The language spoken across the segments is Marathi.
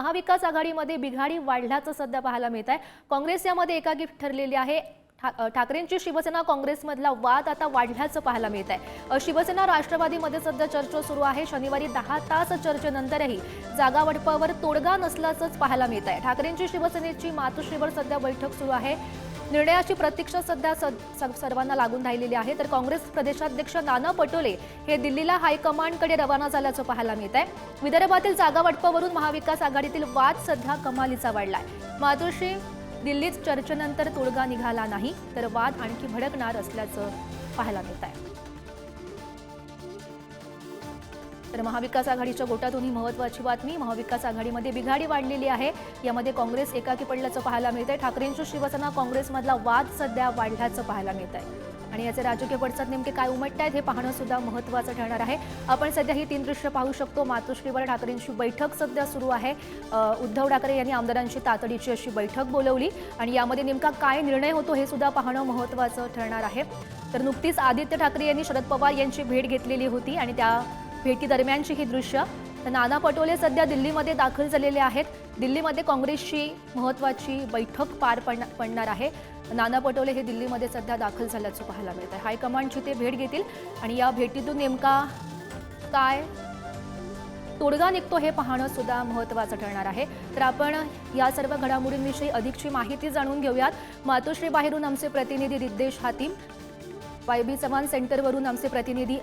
महाविकास आघाडीमध्ये बिघाडी वाढल्याचं सध्या पाहायला मिळत आहे। काँग्रेस यामध्ये एकाकी ठरलेली आहे। ठाकरेंची शिवसेना काँग्रेसमधला वाद आता वाढल्याचं पाहायला मिळत आहे। शिवसेना राष्ट्रवादीमध्ये सध्या चर्चा सुरू आहे। शनिवारी 10 तास चर्चेनंतरही जागा वाटपावर तोडगा नसल्याचंच पाहायला मिळत आहे। ठाकरेंची शिवसेनेची मातोश्रीवर सध्या बैठक सुरू आहे। निर्णयाची प्रतीक्षा सध्या सर्वांना लागून राहिलेली आहे। तर काँग्रेस प्रदेशाध्यक्ष नाना पटोले हे दिल्लीला हायकमांडकडे रवाना झाल्याचं पाहायला मिळत आहे। विदर्भातील जागा वाटपावरून महाविकास आघाडीतील वाद सध्या कमालीचा वाढलाय। मातोश्री दिल्लीत चर्चेनंतर तोडगा निघाला नाही तर वाद आणखी भडकणार असल्याचं पाहायला मिळत आहे। तर महाविकास आघाडीच्या गोटातून ही महत्त्वाची बातमी। महाविकास आघाडीमध्ये बिघाडी वाढलेली आहे। यामध्ये काँग्रेस एकाकी पडल्याचं पाहायला मिळतंय। ठाकरेंची शिवसेना काँग्रेसमधला वाद सध्या वाढल्याचं पाहायला मिळत आहे आणि याचे राजकीय पडसाद नेमके काय उमटतायत हे पाहणं सुद्धा महत्त्वाचं ठरणार आहे। आपण सध्या ही 3 दृश्य पाहू शकतो। मातोश्रीवर ठाकरेंची बैठक सध्या सुरू आहे। उद्धव ठाकरे यांनी आमदारांची तातडीची अशी बैठक बोलवली आणि यामध्ये नेमका काय निर्णय होतो हे सुद्धा पाहणं महत्त्वाचं ठरणार आहे। तर नुकतीच आदित्य ठाकरे यांनी शरद पवार यांची भेट घेतलेली होती आणि त्या भेटी दरम्यानची ही दृश्य। तर नाना पटोले सध्या दिल्लीमध्ये दाखल झालेले आहेत। दिल्लीमध्ये काँग्रेसची महत्त्वाची बैठक पार पडणार आहे। नाना पटोले हे दिल्लीमध्ये सध्या दाखल झाल्याचं पाहायला मिळत आहे। हायकमांडची ते भेट घेतील आणि या भेटीतून नेमका काय तोडगा निघतो हे पाहणं सुद्धा महत्त्वाचं ठरणार आहे। तर आपण या सर्व घडामोडींविषयी अधिकची माहिती जाणून घेऊयात। मातोश्री बाहेरून आमचे प्रतिनिधी रिद्देश हातीम, वायबी चव्हाण सेंटरवरून आमचे प्रतिनिधी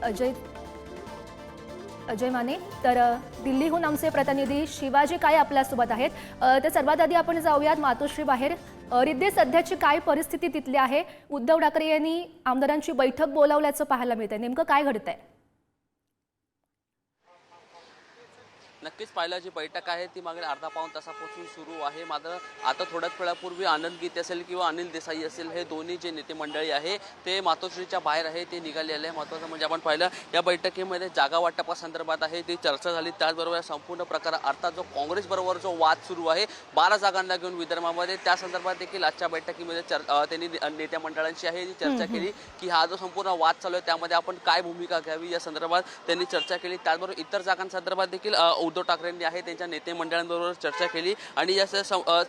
अजय माने, तर दिल्लीहून आमचे प्रतिनिधी शिवाजी काय आपल्यासोबत आहेत। तर सर्वात आधी आपण जाऊयात मातोश्री बाहेर। रिद्देश, सध्याची काय परिस्थिती तिथली आहे? उद्धव ठाकरे यांनी आमदारांची बैठक बोलावल्याचं पाहायला मिळतंय, नेमकं काय घडतंय? नक्कीच पाहिलं जी बैठक आहे ती मागील अर्धा पाऊण तासापासून सुरू आहे। मात्र आता थोड्याच वेळापूर्वी आनंद गीते असेल किंवा अनिल देसाई असेल हे दोन्ही जे नेते मंडळी आहे ते मातोश्रीच्या बाहेर आहे, ते निघालेले आहे। महत्त्वाचं म्हणजे आपण पाहिलं या बैठकीमध्ये जागा वाटपासंदर्भात आहे ती चर्चा झाली। त्याचबरोबर या संपूर्ण प्रकार अर्थात जो काँग्रेस बरोबर जो वाद सुरू आहे 12 जागांना घेऊन विदर्भामध्ये, त्या संदर्भात देखील आजच्या बैठकीमध्ये त्यांनी नेत्या मंडळांची आहे ती चर्चा केली की हा जो संपूर्ण वाद चालू आहे त्यामध्ये आपण काय भूमिका घ्यावी या संदर्भात त्यांनी चर्चा केली। त्याचबरोबर इतर जागांसंदर्भात देखील उद्धव ठाकरेंनी आहे त्यांच्या नेते मंडळांबरोबर चर्चा केली आणि याचं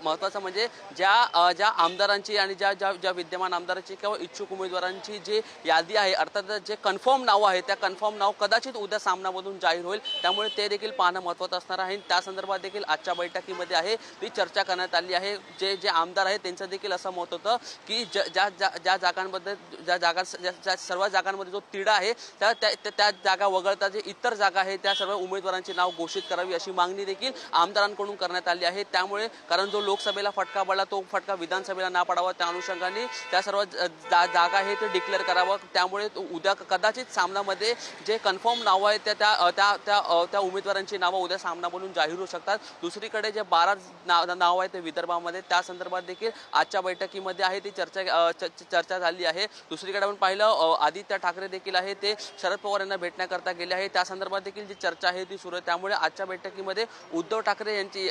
महत्त्वाचं म्हणजे ज्या आमदारांची आणि ज्या विद्यमान आमदारांची किंवा इच्छुक उमेदवारांची जी यादी आहे अर्थात जे कन्फर्म नाव आहे त्या कन्फर्म नाव कदाचित उद्या सामनामधून जाहीर होईल, त्यामुळे ते देखील पाहणं महत्त्वाचं असणार आहे। त्या संदर्भात देखील आजच्या बैठकीमध्ये आहे ती चर्चा करण्यात आली आहे। जे आमदार आहेत त्यांचं देखील असं मत होतं की ज्या जागांबद्दल ज्या सर्व जागांमध्ये जो तिढा आहे त्या जागा वगळता जे इतर जागा आहेत त्या सर्व उमेदवारांची नाव घोषित करावी अशी मागणी देखील आमदारांकडून करण्यात आली आहे। त्यामुळे कारण जो लोकसभेला फटका पडला तो फटका विधानसभेला ना पडावा त्या अनुषंगाने त्या सर्व जागा आहे ते डिक्लेअर करावं। त्यामुळे उद्या कदाचित सामनामध्ये जे कन्फर्म नावं आहेत त्या उमेदवारांची नावं उद्या सामनामधून जाहीर होऊ शकतात। दुसरीकडे जे 12 नाव आहेत ते विदर्भामध्ये त्या संदर्भात देखील आजच्या बैठकीमध्ये आहे ती चर्चा झाली आहे। दुसरीकडे आपण पाहिलं आदित्य ठाकरे देखील आहे ते शरद पवार यांना भेटण्याकरता गेले आहे, त्या संदर्भात देखील जी चर्चा आहे ती सुरू आहे। त्यामुळे आजच्या बैठकीमध्ये उद्धव ठाकरे यांची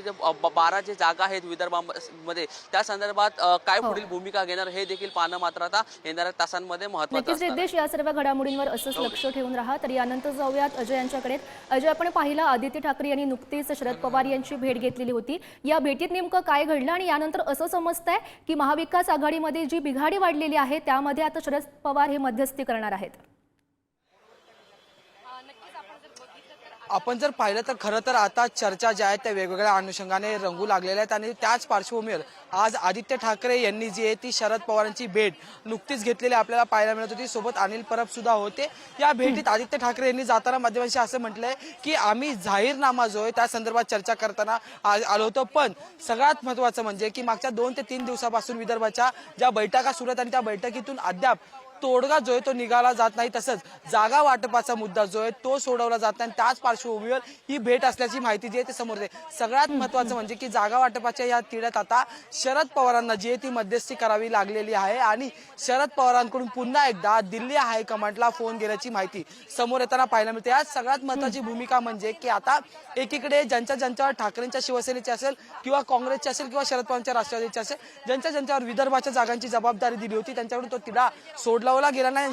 जे 12 जे जागा आहेत विदर्भामध्ये त्या संदर्भात काय पुढील भूमिका घेणार हे देखील पाहणं मात्र आता येणाऱ्या तासांमध्ये महत्त्वाचं आहे। रिद्देश, या सर्व घडामोडींवर असंच लक्ष ठेवून राहा। तर यानंतर जाऊयात अजय यांच्याकडे। अजय, आपण पाहिलं आदित्य ठाकरे यांनी नुकतीच शरद पवार यांची भेट घेतलेली होती। या भेटीत नेमकं काय घडलं आणि यानंतर असं समजतंय की महाविकास आघाडीमध्ये जी बिघाडी वाढलेली आहे त्यामध्ये आता शरद पवार हे मध्यस्थी करणार आहेत? आपण जर पाहिलं तर खरं तर आता चर्चा ज्या आहेत त्या वेगवेगळ्या अनुषंगाने रंगू लागलेल्या आहेत आणि त्याच पार्श्वभूमीवर आज आदित्य ठाकरे यांनी जी आहे ती शरद पवारांची भेट नुकतीच घेतलेली आपल्याला पाहायला मिळत होती। सोबत अनिल परब सुद्धा होते। या भेटीत आदित्य ठाकरे यांनी जाताना माध्यमांशी असं म्हटलंय की आम्ही जाहीरनामा जो आहे त्या संदर्भात चर्चा करताना आलो होतो, पण सगळ्यात महत्त्वाचं म्हणजे की मागच्या 2 ते 3 दिवसापासून विदर्भाच्या ज्या बैठका सुरू आहेत आणि त्या बैठकीतून अद्याप तोडगा जो आहे तो निघाला जात नाही, तसंच जागा वाटपाचा मुद्दा जो आहे तो सोडवला जात नाही। त्याच पार्श्वभूमीवर ही भेट असल्याची माहिती जी आहे ती समोर येते। सगळ्यात महत्त्वाचं म्हणजे की जागा वाटपाच्या या तिढ्यात आता शरद पवारांना जी आहे ती मध्यस्थी करावी लागलेली आहे आणि शरद पवारांकडून पुन्हा एकदा दिल्ली हायकमांडला फोन गेल्याची माहिती समोर येताना पाहायला मिळते। आज सगळ्यात महत्त्वाची भूमिका म्हणजे की आता एकीकडे ज्यांच्यावर ठाकरेंच्या शिवसेनेची असेल किंवा काँग्रेसची असेल किंवा शरद पवारांच्या राष्ट्रवादीची असेल ज्यांच्यावर विदर्भाच्या जागांची जबाबदारी दिली होती त्यांच्याकडून तो तिढा सोडला मिटवला गेला नाही.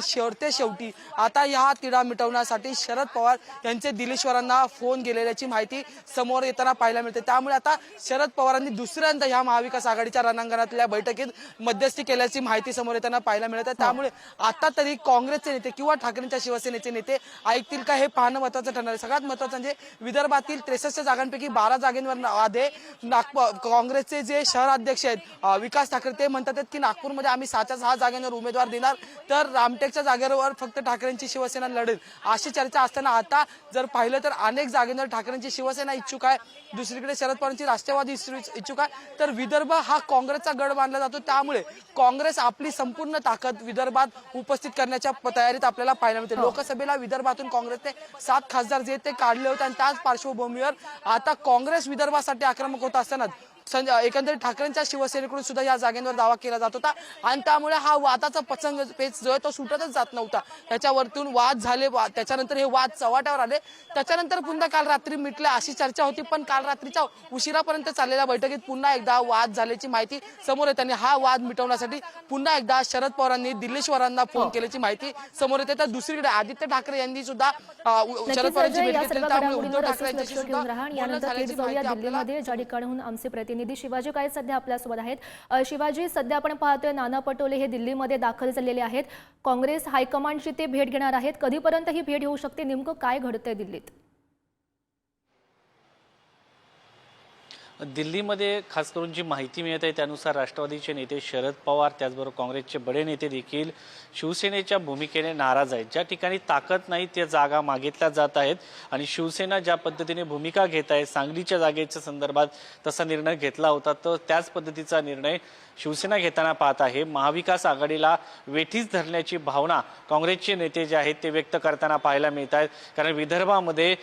शेवटी आता या तिढा मिटवण्यासाठी शरद पवार यांचे दिलेश्वरांना फोन गेलेल्याची माहिती समोर येताना पाहायला मिळते. त्यामुळे आता शरद पवारांनी दुसऱ्यांदा ह्या महाविकास आघाडीच्या रणांगणातल्या बैठकीत मध्यस्थी केल्याची माहिती समोर येताना पाहायला मिळते. त्यामुळे आता तरी काँग्रेसचे नेते किंवा ठाकरेंच्या शिवसेनेचे नेते ऐकतील का हे पाहणं महत्त्वाचं ठरणार आहे. सगळ्यात महत्त्वाचं म्हणजे विदर्भातील 63 जागांपैकी 12 जागेंवर आधे काँग्रेसचे जे शहर अध्यक्ष आहेत विकास ठाकरे ते म्हणतात की नागपूरमध्ये आम्ही 6 जागांवर उमेदवार देणार, तर रामटेकच्या जागेवर फक्त ठाकरेंची शिवसेना लढेल अशी चर्चा असताना आता जर पाहिलं तर अनेक जागेंवर ठाकरेंची शिवसेना इच्छुक आहे, दुसरीकडे शरद पवारांची राष्ट्रवादी इच्छुक आहे. तर विदर्भ हा काँग्रेसचा गड मानला जातो. त्यामुळे काँग्रेस आपली संपूर्ण ताकद विदर्भात उपस्थित करण्याच्या तयारीत आपल्याला पाहायला मिळते. लोकसभेला विदर्भातून काँग्रेसने 7 खासदार जे ते काढले होते आणि त्याच पार्श्वभूमीवर आता काँग्रेस विदर्भासाठी आक्रमक होत असताना एकंदरीत ठाकरेंच्या शिवसेनेकडून सुद्धा या जागेंवर दावा केला जात होता आणि त्यामुळे हा वादाचा पतंग पेच जो आहे तो सुटतच जात नव्हता. त्याच्यावरतून वाद झाले, त्याच्यानंतर हे वाद चव्हाट्यावर आले, त्याच्यानंतर पुन्हा काल रात्री मिटले अशी चर्चा होती. पण काल रात्रीच्या उशिरापर्यंत चाललेल्या बैठकीत पुन्हा एकदा वाद झाल्याची माहिती समोर येते आणि हा वाद मिटवण्यासाठी पुन्हा एकदा शरद पवारांनी दिलेश्वरांना फोन केल्याची माहिती समोर येते. तर दुसरीकडे आदित्य ठाकरे यांनी सुद्धा शरद पवारांची भेट घेतली. त्यामुळे उद्धव ठाकरे यांच्याशी सुद्धा बोलणं झाल्याची माहिती आपल्याला ज्या ठिकाणाहून आमचे प्रतिनिधी शिवाजी काय सध्या आपल्यासोबत आहेत. शिवाजी, सध्या आपण पाहतोय नाना पटोले हे दिल्लीमध्ये दाखल झालेले आहेत. काँग्रेस हायकमांडची ते भेट घेणार आहेत. कधीपर्यंत ही भेट होऊ शकते? नेमकं काय घडतंय दिल्लीत? दिल्लीमध्ये खास करून जी माहिती मिळत आहे त्यानुसार राष्ट्रवादीचे नेते शरद पवार त्याचबरोबर काँग्रेसचे बडे नेते देखील शिवसेनेच्या भूमिकेने नाराज आहेत. ज्या ठिकाणी ताकद नाही त्या जागा मागितल्या जात आहेत आणि शिवसेना ज्या पद्धतीने भूमिका घेत आहे, सांगलीच्या जागेच्या संदर्भात तसा निर्णय घेतला होता, तर त्याच पद्धतीचा निर्णय शिवसेना घेताना पाहत आहे. महाविकास आघाडीला वेठीस धरण्याची भावना काँग्रेसचे नेते जे आहेत ते व्यक्त करताना पाहायला मिळत आहेत. कारण विदर्भामध्ये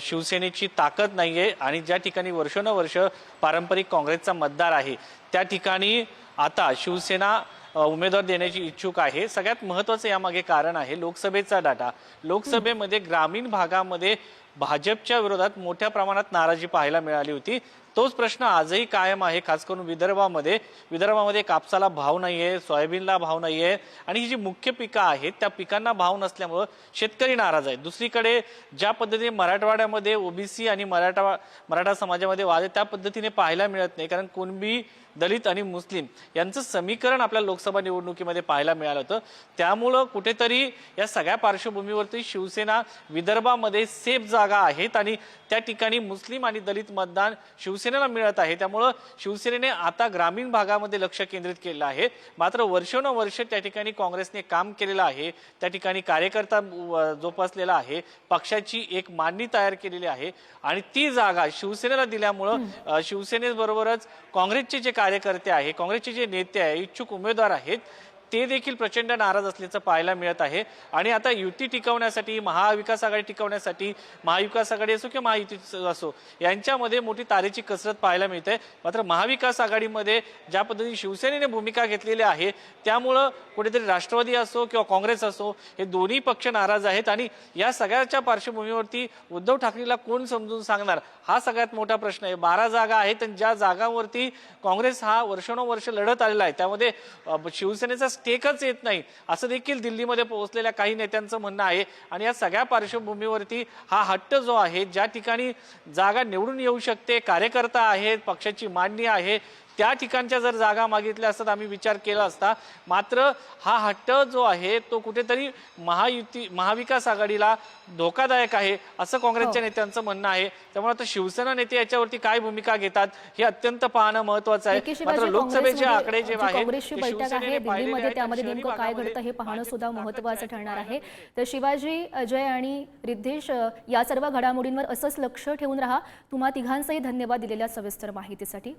शिवसेनेची ताकद नाही आहे आणि ज्या ठिकाणी वर्षानुवर्ष पारंपरिक काँग्रेसचा मतदार आहे त्या ठिकाणी आता शिवसेना उमेदवार देण्याची इच्छुक आहे. सगळ्यात महत्त्वाचं यामागे कारण आहे लोकसभेचा डाटा. लोकसभेमध्ये ग्रामीण भागामध्ये भाजपच्या विरोधात मोठ्या प्रमाणात नाराजी पाहायला मिळाली होती. तोच प्रश्न आजही कायम आहे. खास करून विदर्भामध्ये कापसाला भाव नाहीये, सोयाबीनला भाव नाहीये आणि ही जी मुख्य पिकं आहेत त्या पिकांना भाव नसल्यामुळे शेतकरी नाराज आहेत. दुसरीकडे ज्या पद्धतीने मराठवाड्यामध्ये ओबीसी आणि मराठा समाजामध्ये वाद आहे त्या पद्धतीने पाहायला मिळत नाही. कारण कुणबी, दलित आणि मुस्लिम यांचं समीकरण आपल्या लोकसभा निवडणुकीमध्ये पाहायला मिळालं होतं. त्यामुळं कुठेतरी या सगळ्या पार्श्वभूमीवरती शिवसेना विदर्भामध्ये सेफ जागा आहेत आणि त्या ठिकाणी मुस्लिम आणि दलित मतदान शिवसेनेला मिळत आहे. त्यामुळं शिवसेनेने आता ग्रामीण भागामध्ये लक्ष केंद्रित केलं आहे. मात्र वर्षानुवर्ष त्या ठिकाणी काँग्रेसने काम केलेलं आहे, त्या ठिकाणी कार्यकर्ता जोपासलेला आहे, पक्षाची एक मांडणी तयार केलेली आहे आणि ती जागा शिवसेनेला दिल्यामुळं शिवसेनेबरोबरच काँग्रेसचे जे कार्यकर्ते आहे, काँग्रेसचे जे नेते आहे, इच्छुक उमेदवार आहेत ते देखील प्रचंड नाराज असल्याचं पाहायला मिळत आहे. आणि आता युती टिकवण्यासाठी, महाविकास आघाडी टिकवण्यासाठी, महाविकास आघाडी असो किंवा महायुती असो यांच्यामध्ये मोठी तारेची कसरत पाहायला मिळते. मात्र महाविकास आघाडीमध्ये ज्या पद्धतीने शिवसेनेने भूमिका घेतलेली आहे त्यामुळं कुठेतरी राष्ट्रवादी असो किंवा काँग्रेस असो हे दोन्ही पक्ष नाराज आहेत आणि या सगळ्याच्या पार्श्वभूमीवरती उद्धव ठाकरेला कोण समजून सांगणार हा सगळ्यात मोठा प्रश्न आहे. 12 जागा आहेत आणि ज्या जागांवरती काँग्रेस हा वर्षानुवर्ष लढत आलेला आहे त्यामध्ये शिवसेनेचा स्टेकच येत नाही असं देखील दिल्लीमध्ये पोहोचलेल्या काही नेत्यांचं म्हणणं आहे. आणि या सगळ्या पार्श्वभूमीवरती हा हट्ट जो आहे, ज्या ठिकाणी जागा निवडून येऊ शकते, कार्यकर्ता आहेत, पक्षाची मांडणी आहे, त्या ठिकाणच्या जर जागा मागितल्या असतात आम्ही विचार केला असता. मात्र हा हट्ट जो आहे तो कुठेतरी महाविकास आघाडीला धोकादायक आहे असं काँग्रेसच्या नेत्यांचं म्हणणं आहे. त्यामुळे आता शिवसेना नेते याच्यावरती काय भूमिका घेतात हे अत्यंत पाहणं महत्त्वाचं आहे. मात्र लोकसभेचे आकडे जे आहेत काँग्रेसची बैठक आहे दिल्लीमध्ये, त्यामध्ये नेमकं काय घडतं हे पाहणं सुद्धा महत्त्वाचं ठरणार आहे. तर शिवाजी, अजय आणि रिद्धेश या सर्व घडामोडींवर असंच लक्ष ठेवून राहा. तुम्हा तिघांचंही धन्यवाद दिलेल्या सविस्तर माहितीसाठी.